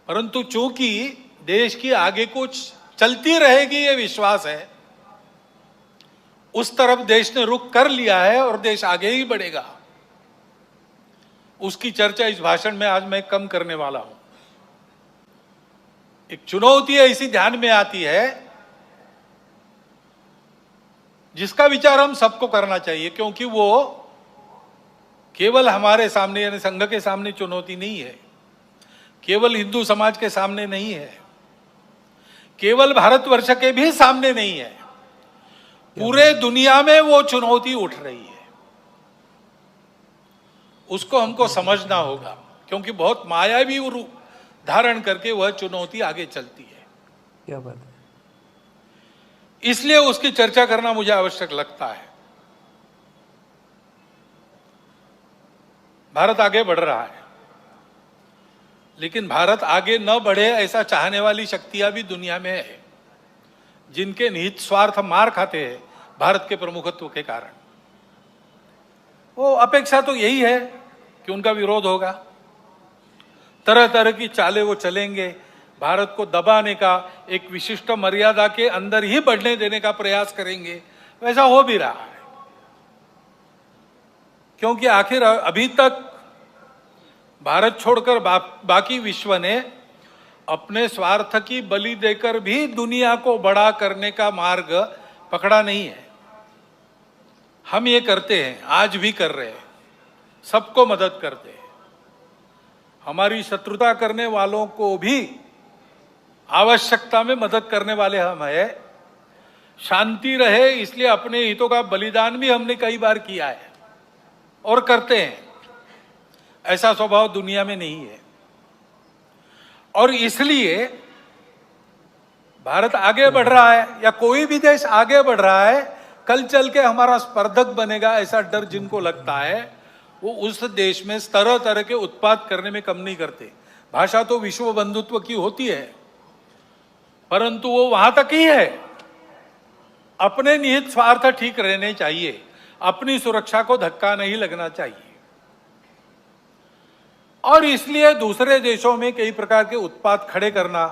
परंतु चूंकि देश की आगे कुछ चलती रहेगी ये विश्वास है, उस तरफ देश ने रुख कर लिया है और देश आगे ही बढ़ेगा। उसकी चर्चा इस भाषण में आज मैं कम करने वाला हूं। एक चुनौती ऐसी ध्यान में आती है जिसका विचार हम सबको करना चाहिए, क्योंकि वो केवल हमारे सामने यानी संघ के सामने चुनौती नहीं है, केवल हिंदू समाज के सामने नहीं है, केवल भारतवर्ष के भी सामने नहीं है, पूरे दुनिया में वो चुनौती उठ रही है। उसको हमको समझना होगा, क्योंकि बहुत मायावी रूप धारण करके वह चुनौती आगे चलती है। क्या बात है। इसलिए उसकी चर्चा करना मुझे आवश्यक लगता है। भारत आगे बढ़ रहा है, लेकिन भारत आगे न बढ़े ऐसा चाहने वाली शक्तियां भी दुनिया में है, जिनके निहित स्वार्थ मार खाते हैं भारत के प्रमुखत्व के कारण। वो अपेक्षा तो यही है कि उनका विरोध होगा, तरह तरह की चालें वो चलेंगे, भारत को दबाने का, एक विशिष्ट मर्यादा के अंदर ही बढ़ने देने का प्रयास करेंगे। वैसा हो भी रहा है, क्योंकि आखिर अभी तक भारत छोड़कर बाकी विश्व ने अपने स्वार्थ की बलि देकर भी दुनिया को बड़ा करने का मार्ग पकड़ा नहीं है। हम ये करते हैं, आज भी कर रहे हैं, सबको मदद करते हैं। हमारी शत्रुता करने वालों को भी आवश्यकता में मदद करने वाले हम हैं। शांति रहे इसलिए अपने हितों का बलिदान भी हमने कई बार किया है और करते हैं। ऐसा स्वभाव दुनिया में नहीं है, और इसलिए भारत आगे बढ़ रहा है या कोई भी देश आगे बढ़ रहा है, कल चल के हमारा स्पर्धक बनेगा ऐसा डर जिनको लगता है, वो उस देश में तरह तरह के उत्पाद करने में कम नहीं करते। भाषा तो विश्व बंधुत्व की होती है, परंतु वो वहां तक ही है। अपने निहित स्वार्थ ठीक रहने चाहिए, अपनी सुरक्षा को धक्का नहीं लगना चाहिए। और इसलिए दूसरे देशों में कई प्रकार के उत्पाद खड़े करना,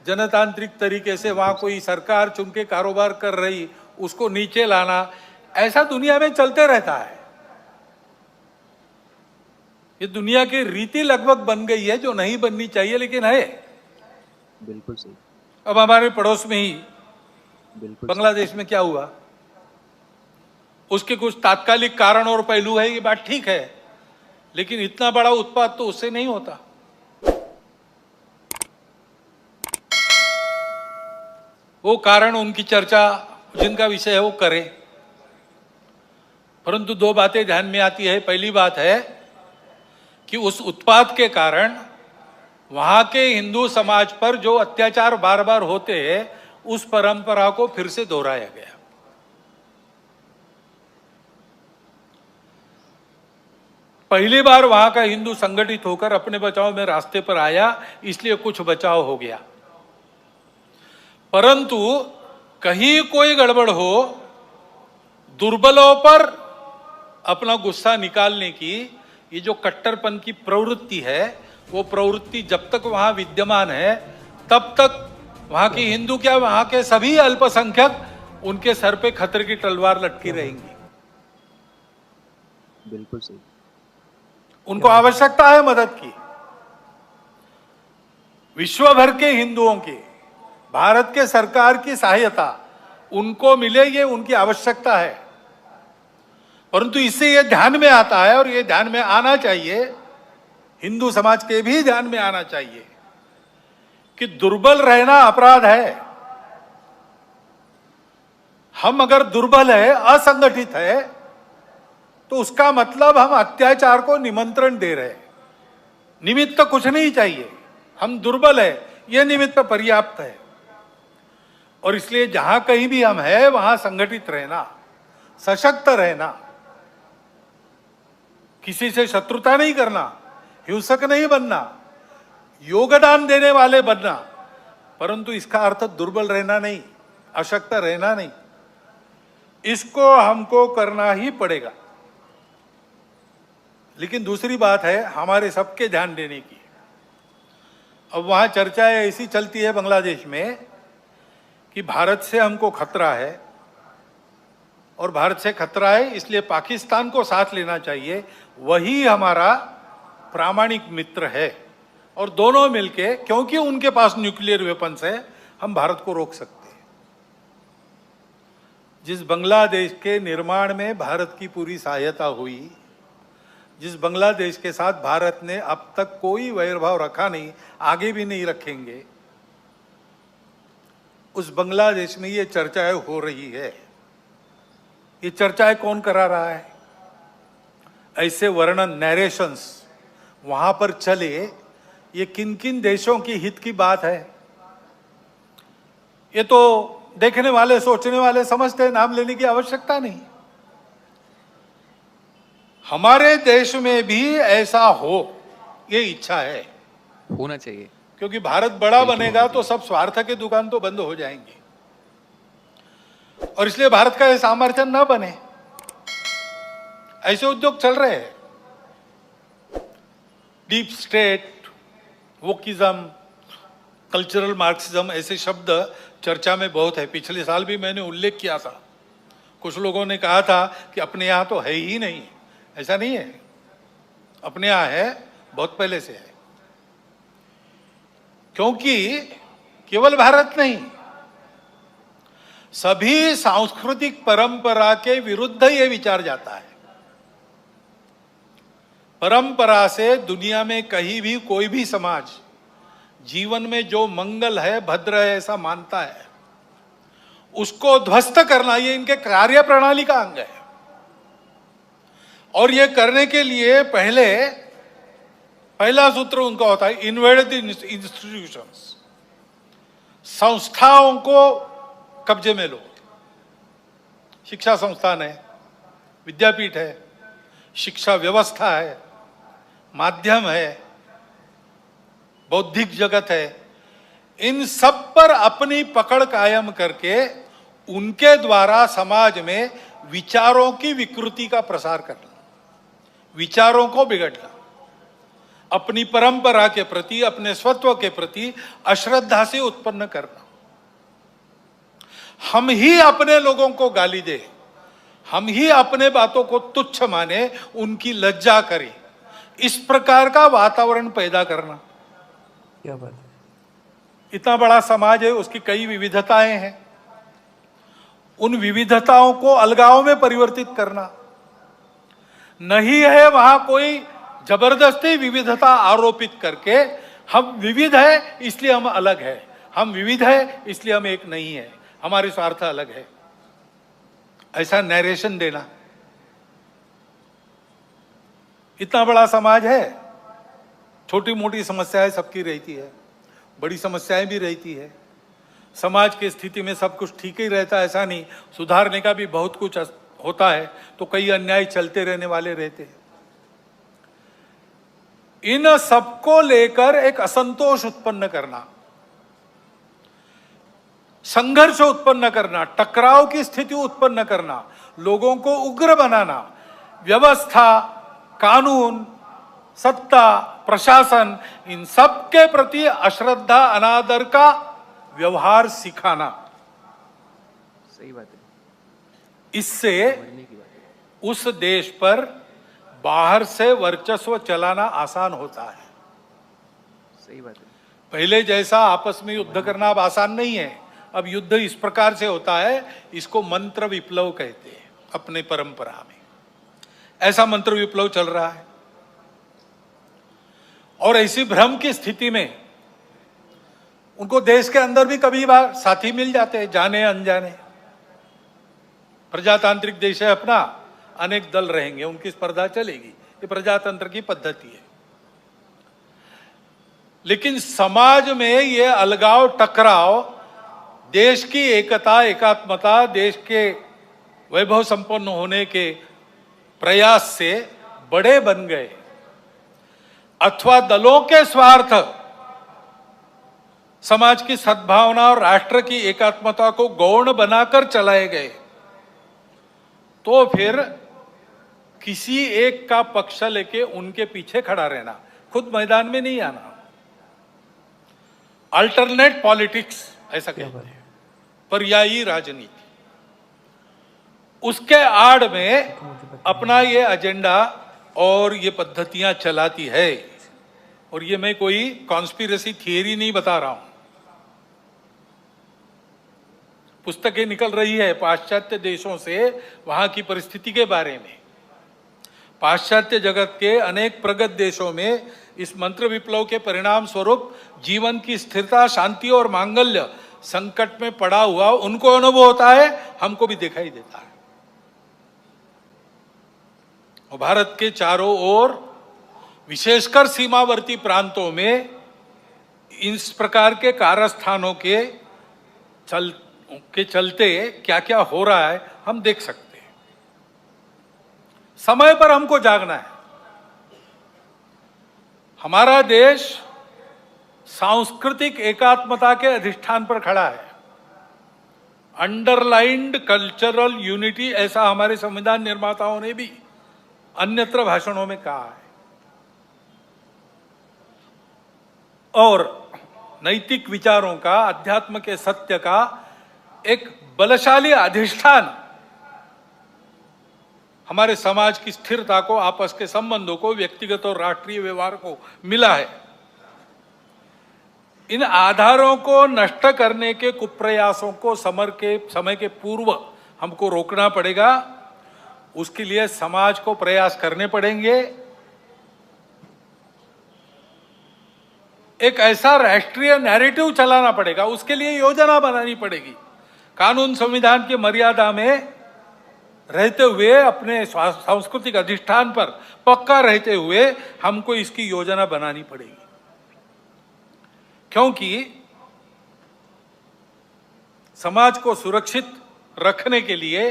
जनतांत्रिक तरीके से वहां कोई सरकार चुन के कारोबार कर रही, उसको नीचे लाना, ऐसा दुनिया में चलते रहता है। ये दुनिया की रीति लगभग बन गई है, जो नहीं बननी चाहिए लेकिन है। बिल्कुल सही। अब हमारे पड़ोस में ही बांग्लादेश में क्या हुआ, उसके कुछ तात्कालिक कारण और पहलू है, ये बात ठीक है, लेकिन इतना बड़ा उत्पाद तो उससे नहीं होता। वो कारण, उनकी चर्चा जिनका विषय है वो करें, परंतु दो बातें ध्यान में आती है। पहली बात है कि उस उत्पाद के कारण वहां के हिंदू समाज पर जो अत्याचार बार बार होते हैं, उस परंपरा को फिर से दोहराया गया। पहली बार वहां का हिंदू संगठित होकर अपने बचाव में रास्ते पर आया, इसलिए कुछ बचाव हो गया। परंतु कहीं कोई गड़बड़ हो, दुर्बलों पर अपना गुस्सा निकालने की ये जो कट्टरपन की प्रवृत्ति है, वो प्रवृत्ति जब तक वहां विद्यमान है, तब तक वहां की हिंदू क्या, वहां के सभी अल्पसंख्यक, उनके सर पे खतरे की तलवार लटकी रहेंगी। बिल्कुल सही। उनको आवश्यकता है मदद की। विश्व भर के हिंदुओं की, भारत के सरकार की सहायता उनको मिले, ये उनकी आवश्यकता है। परंतु इससे ये ध्यान में आता है, और ये ध्यान में आना चाहिए, हिंदू समाज के भी ध्यान में आना चाहिए, कि दुर्बल रहना अपराध है। हम अगर दुर्बल है, असंगठित है, तो उसका मतलब हम अत्याचार को निमंत्रण दे रहे हैं। निमित्त तो कुछ नहीं चाहिए, हम दुर्बल है, यह निमित्त पर्याप्त है। और इसलिए जहां कहीं भी हम हैं, वहां संगठित रहना, सशक्त रहना, किसी से शत्रुता नहीं करना, हिंसक नहीं बनना, योगदान देने वाले बनना, परंतु इसका अर्थ दुर्बल रहना नहीं, अशक्त रहना नहीं। इसको हमको करना ही पड़ेगा। लेकिन दूसरी बात है हमारे सबके ध्यान देने की। अब वहाँ चर्चा ऐसी चलती है बांग्लादेश में कि भारत से हमको खतरा है और भारत से खतरा है इसलिए पाकिस्तान को साथ लेना चाहिए, वही हमारा प्रामाणिक मित्र है और दोनों मिलके, क्योंकि उनके पास न्यूक्लियर वेपन्स है, हम भारत को रोक सकते हैं। जिस बांग्लादेश के निर्माण में भारत की पूरी सहायता हुई, जिस बांग्लादेश के साथ भारत ने अब तक कोई वैरभाव रखा नहीं, आगे भी नहीं रखेंगे, उस बांग्लादेश में ये चर्चाएं हो रही है। ये चर्चाएं कौन करा रहा है? ऐसे वर्णन, नैरेशंस वहां पर चले, ये किन किन देशों की हित की बात है? ये तो देखने वाले, सोचने वाले समझते हैं, नाम लेने की आवश्यकता नहीं। हमारे देश में भी ऐसा हो, ये इच्छा है, होना चाहिए, क्योंकि भारत बड़ा बनेगा तो सब स्वार्थ के दुकान तो बंद हो जाएंगे और इसलिए भारत का ये सामर्थ्य न बने, ऐसे उद्योग चल रहे हैं। Deep state, wokeism, cultural Marxism, ऐसे शब्द चर्चा में बहुत है। पिछले साल भी मैंने उल्लेख किया था। कुछ लोगों ने कहा था कि अपने यहाँ तो है ही नहीं। ऐसा नहीं है, अपने यहाँ है, बहुत पहले से है। क्योंकि केवल भारत नहीं, सभी सांस्कृतिक परंपरा के विरुद्ध ये विचार जाता है। परंपरा से दुनिया में कहीं भी कोई भी समाज जीवन में जो मंगल है, भद्र है, ऐसा मानता है, उसको ध्वस्त करना ये इनके कार्य प्रणाली का अंग है। और ये करने के लिए पहला सूत्र उनका होता है, इन्वेड द इंस्टीट्यूशंस, संस्थाओं को कब्जे में लो। शिक्षा संस्थान है, विद्यापीठ है, शिक्षा व्यवस्था है, माध्यम है, बौद्धिक जगत है, इन सब पर अपनी पकड़ कायम करके उनके द्वारा समाज में विचारों की विकृति का प्रसार करना, विचारों को बिगड़ना, अपनी परंपरा के प्रति, अपने स्वत्व के प्रति अश्रद्धा से उत्पन्न करना। हम ही अपने लोगों को गाली दे, हम ही अपने बातों को तुच्छ माने, उनकी लज्जा करें, इस प्रकार का वातावरण पैदा करना। क्या बात है। इतना बड़ा समाज है, उसकी कई विविधताएं हैं, उन विविधताओं को अलगाव में परिवर्तित करना नहीं है। वहां कोई जबरदस्ती विविधता आरोपित करके हम विविध है इसलिए हम अलग है, हम विविध है इसलिए हम एक नहीं है, हमारे स्वार्थ अलग है, ऐसा नैरेशन देना। इतना बड़ा समाज है, छोटी मोटी समस्याएं सबकी रहती है, बड़ी समस्याएं भी रहती है। समाज की स्थिति में सब कुछ ठीक ही रहता है, ऐसा नहीं, सुधारने का भी बहुत कुछ होता है, तो कई अन्याय चलते रहने वाले रहते हैं। इन सबको लेकर एक असंतोष उत्पन्न करना, संघर्ष उत्पन्न करना, टकराव की स्थिति उत्पन्न करना, लोगों को उग्र बनाना, व्यवस्था, कानून, सत्ता, प्रशासन, इन सब के प्रति अश्रद्धा, अनादर का व्यवहार सिखाना, सही बात है, इससे समझने की बात है। उस देश पर बाहर से वर्चस्व चलाना आसान होता है। सही बात है। पहले जैसा आपस में युद्ध करना अब आसान नहीं है। अब युद्ध इस प्रकार से होता है, इसको मंत्र विप्लव कहते हैं अपने परंपरा में। ऐसा मंत्र विप्लव चल रहा है और ऐसी भ्रम की स्थिति में उनको देश के अंदर भी कभी बार साथी मिल जाते हैं, जाने अनजाने। प्रजातांत्रिक देश है अपना, अनेक दल रहेंगे, उनकी स्पर्धा चलेगी, ये प्रजातंत्र की पद्धति है। लेकिन समाज में ये अलगाव, टकराव, देश की एकता, एकात्मता, देश के वैभव संपन्न होने के प्रयास से बड़े बन गए, अथवा दलों के स्वार्थ समाज की सद्भावना और राष्ट्र की एकात्मता को गौण बनाकर चलाए गए, तो फिर किसी एक का पक्ष लेके उनके पीछे खड़ा रहना, खुद मैदान में नहीं आना, अल्टरनेट पॉलिटिक्स ऐसा कहते हैं, पर्यायी राजनीति। उसके आड़ में अपना ये एजेंडा और ये पद्धतियां चलाती है। और ये मैं कोई कॉन्स्पिरेसी थियरी नहीं बता रहा हूं, पुस्तकें निकल रही है पाश्चात्य देशों से वहां की परिस्थिति के बारे में। पाश्चात्य जगत के अनेक प्रगत देशों में इस मंत्र विप्लव के परिणाम स्वरूप जीवन की स्थिरता, शांति और मांगल्य संकट में पड़ा हुआ उनको अनुभव होता है, हमको भी दिखाई देता है। और भारत के चारों ओर, विशेषकर सीमावर्ती प्रांतों में, इस प्रकार के कारस्थानों के चलते क्या क्या हो रहा है हम देख सकते हैं। समय पर हमको जागना है। हमारा देश सांस्कृतिक एकात्मता के अधिष्ठान पर खड़ा है। अंडरलाइंड कल्चरल यूनिटी, ऐसा हमारे संविधान निर्माताओं ने भी अन्यत्र भाषणों में कहा है। और नैतिक विचारों का, अध्यात्म के सत्य का एक बलशाली अधिष्ठान हमारे समाज की स्थिरता को, आपस के संबंधों को, व्यक्तिगत और राष्ट्रीय व्यवहार को मिला है। इन आधारों को नष्ट करने के कुप्रयासों को समय के पूर्व हमको रोकना पड़ेगा। उसके लिए समाज को प्रयास करने पड़ेंगे। एक ऐसा राष्ट्रीय नैरेटिव चलाना पड़ेगा, उसके लिए योजना बनानी पड़ेगी। कानून संविधान की मर्यादा में रहते हुए, अपने सांस्कृतिक अधिष्ठान पर पक्का रहते हुए हमको इसकी योजना बनानी पड़ेगी, क्योंकि समाज को सुरक्षित रखने के लिए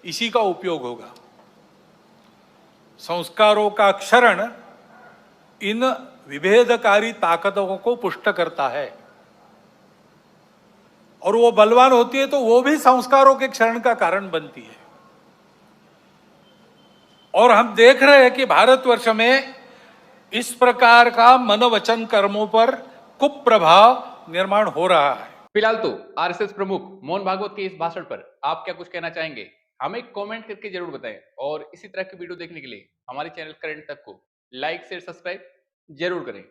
इसी का उपयोग होगा। संस्कारों का क्षरण इन विभेदकारी ताकतों को पुष्ट करता है, और वो बलवान होती है तो वो भी संस्कारों के क्षरण का कारण बनती है। और हम देख रहे हैं कि भारतवर्ष में इस प्रकार का मनोवचन कर्मों पर कुप्रभाव निर्माण हो रहा है। फिलहाल तो आरएसएस प्रमुख मोहन भागवत के इस भाषण पर आप क्या कुछ कहना चाहेंगे, हमें कमेंट करके जरूर बताएं। और इसी तरह की वीडियो देखने के लिए हमारे चैनल करंट तक को लाइक शेयर सब्सक्राइब जरूर करें।